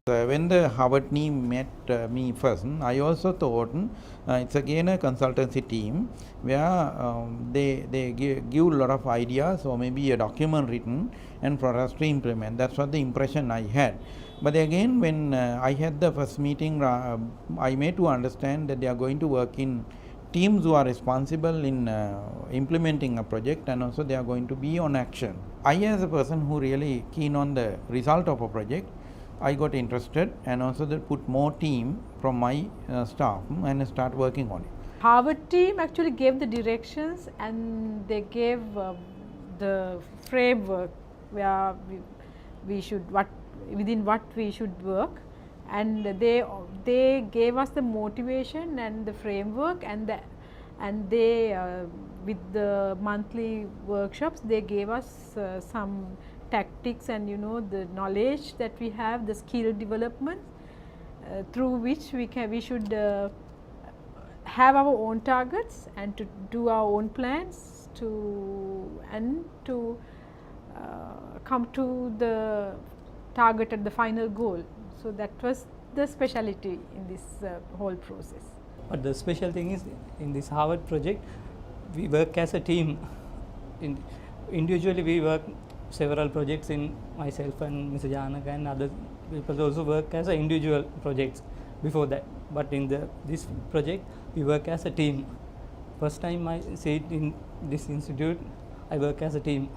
When the Harvard team met me first, I also thought it's again a consultancy team where they give a lot of ideas or maybe a document written and for us to implement. That's what the impression I had. But again, when I had the first meeting, I made to understand that they are going to work in teams who are responsible in implementing a project, and also they are going to be on action. I, as a person who really keen on the result of a project, I got interested, and also they put more team from my staff and start working on it. Harvard team actually gave the directions and they gave the framework where we should within what we should work, and they gave us the motivation and the framework, and they with the monthly workshops they gave us some tactics and the knowledge that we have, the skill development through which we should have our own targets and to do our own plans to come to the target at the final goal. So that was the specialty in this whole process. But the special thing is, in this Harvard project, we work as a team. Individually we work several projects, in myself and Mr. Janaka and other people also work as individual projects before that. But in this project, we work as a team. First time I see it in this institute, I work as a team.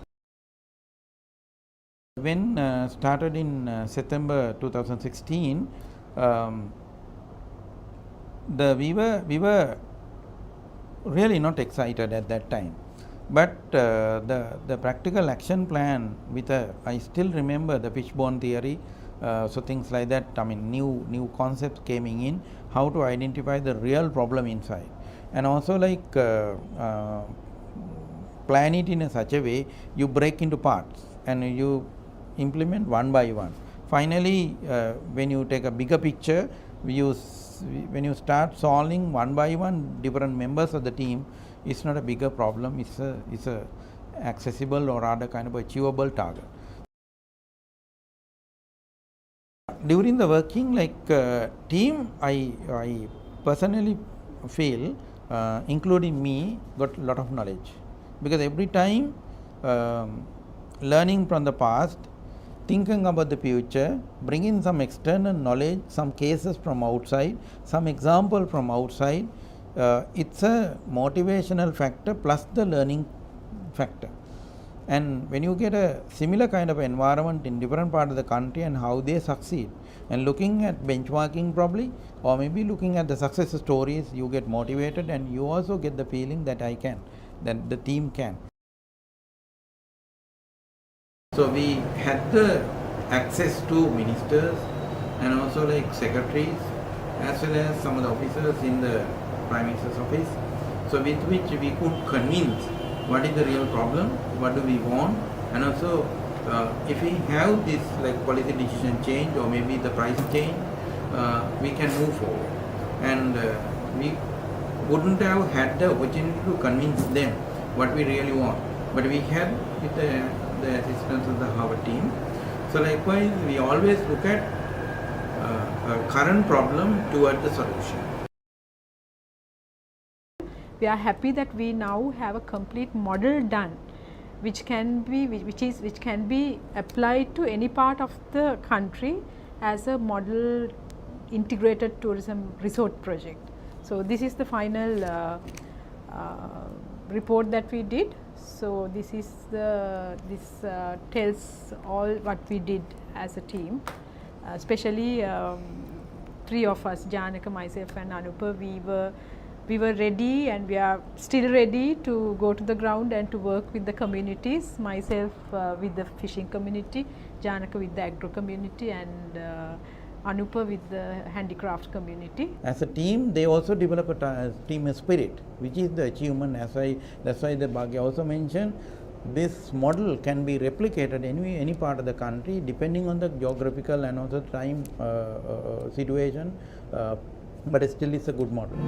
When started in September 2016, we were really not excited at that time. But the practical action plan with I still remember the fishbone theory, so things like that. I mean, new concepts coming in, how to identify the real problem inside, and also like plan it in such a way you break into parts and you implement one by one. Finally, when you take a bigger picture, when you start solving one by one different members of the team, it's not a bigger problem, it's a accessible or rather kind of achievable target. During the working team, I personally feel, including me, got a lot of knowledge, because every time learning from the past, thinking about the future, bringing some external knowledge, some cases from outside, some example from outside, it's a motivational factor plus the learning factor. And when you get a similar kind of environment in different parts of the country and how they succeed, and looking at benchmarking probably, or maybe looking at the success stories, you get motivated and you also get the feeling that I can, that the team can. So we had the access to ministers and also like secretaries, as well as some of the officers in the Prime Minister's office, so with which we could convince what is the real problem, what do we want, and also if we have this like policy decision change or maybe the price change, we can move forward. And we wouldn't have had the opportunity to convince them what we really want, but we had with the assistance of the Harvard team. So likewise, we always look at a current problem toward the solution. We are happy that we now have a complete model done, which can be applied to any part of the country as a model integrated tourism resort project. So this is the final report that we did. So this tells all what we did as a team, especially three of us, Janaka, myself and Anupa. We were ready and we are still ready to go to the ground and to work with the communities, myself with the fishing community, Janaka with the agro community, and Anupa with the handicraft community. As a team, they also develop a team spirit, which is the achievement. That's why the Bhagya also mentioned, this model can be replicated any part of the country depending on the geographical and also time situation, but still it's a good model.